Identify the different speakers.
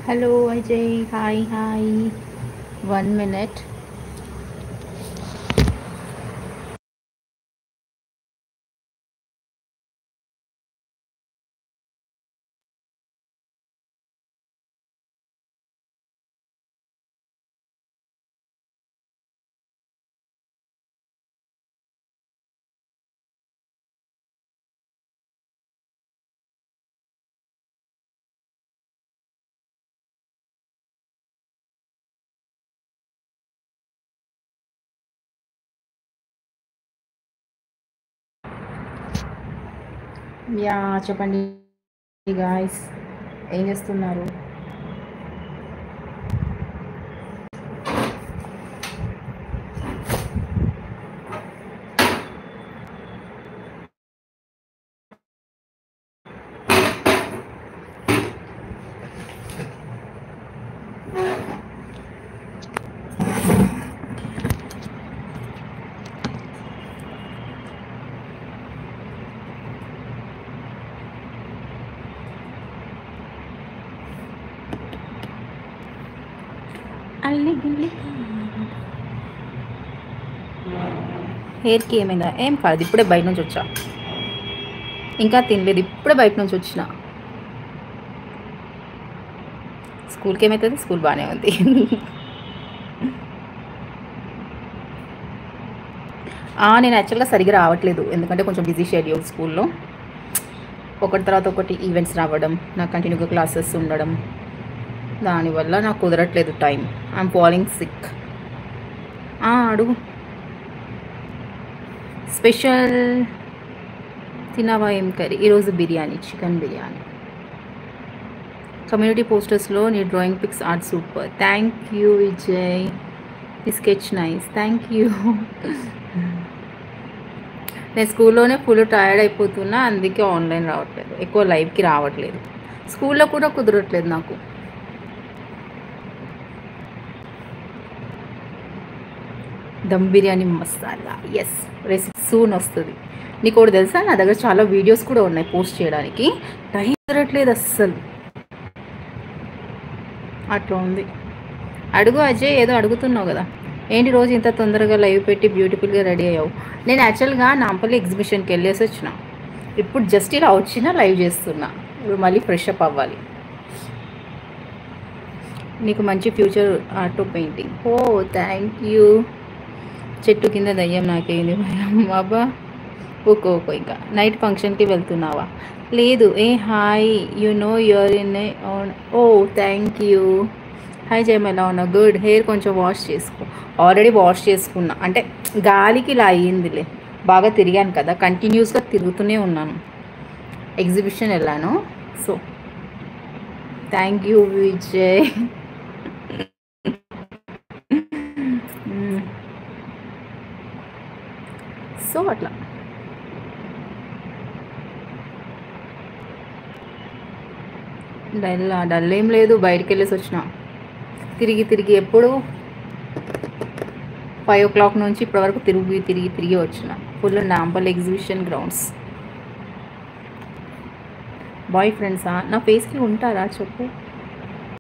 Speaker 1: Hello Ajay, hi. 1 minute. చెప్పండి guys, ఏం చేస్తున్నారు? హెయిర్కి ఏమైందా? ఏం కాదు, ఇప్పుడే బయట నుంచి వచ్చా. ఇంకా తినలేదు, ఇప్పుడే బయట నుంచి వచ్చిన. స్కూల్కి ఏమవుతుంది? స్కూల్ బాగానే ఉంది. నేను యాక్చువల్గా సరిగ్గా రావట్లేదు, ఎందుకంటే కొంచెం బిజీ షెడ్యూల్ స్కూల్లో. ఒకటి తర్వాత ఒకటి ఈవెంట్స్ రావడం, నాకు కంటిన్యూగా క్లాసెస్ ఉండడం, దానివల్ల నాకు కుదరట్లేదు టైం. I'm falling sick. అడుగు. స్పెషల్ తిన్నావా? ఏం కర్రీ? ఈరోజు బిర్యానీ, చికెన్ బిర్యానీ. కమ్యూనిటీ పోస్టర్స్లో నీ drawing pics art super. Thank you Vijay. ఈ స్కెచ్ నైస్, థ్యాంక్ యూ. నేను స్కూల్లోనే ఫుల్ టైర్డ్ అయిపోతున్నా, అందుకే ఆన్లైన్ రావట్లేదు, ఎక్కువ లైవ్కి రావట్లేదు. స్కూల్లో కూడా కుదరట్లేదు నాకు. Dum biryani masala, yes, recipe soon వస్తుంది. నీకు ఒకటి తెలుసా, నా దగ్గర చాలా వీడియోస్ కూడా ఉన్నాయి పోస్ట్ చేయడానికి, టైం కుదరట్లేదు అస్సలు. అట్లా ఉంది. అడుగు అజయ్, ఏదో అడుగుతున్నావు కదా. ఏంటి రోజు ఇంత తొందరగా లైవ్ పెట్టి బ్యూటిఫుల్గా రెడీ అయ్యావు? నేను యాక్చువల్గా నాంపల్లి ఎగ్జిబిషన్కి వెళ్ళేసి వచ్చిన, ఇప్పుడు జస్ట్ ఇలా వచ్చినా లైవ్ చేస్తున్నా. ఇప్పుడు మళ్ళీ ఫ్రెష్ అప్ అవ్వాలి. నీకు మంచి ఫ్యూచర్ ఆటో పెయింటింగ్. Oh thank you. చెట్టు కింద దయ్యం నాకేంది భయం బాబా. ఓకో ఇంకా నైట్ ఫంక్షన్కి వెళ్తున్నావా? లేదు. Hi, you know you're in oh thank you. Hi Jayam, ఎలా ఉన్నా? గుడ్. హెయిర్ కొంచెం వాష్ చేసుకో. ఆల్రెడీ వాష్ చేసుకున్నా, అంటే గాలికి ఇలా అయ్యిందిలే, బాగా తిరిగాను కదా, కంటిన్యూస్గా తిరుగుతూనే ఉన్నాను. ఎగ్జిబిషన్ వెళ్ళాను. So thank you Vijay. So అట్లా డల్ ఏం లేదు, బయటికి వెళ్ళేసి వచ్చిన. తిరిగి ఎప్పుడు 5 o'clock నుంచి ఇప్పటివరకు తిరిగి వచ్చిన. Full Nampally exhibition grounds. Boy ఫ్రెండ్సా? నా ఫేస్కి ఉంటారా చెప్పు.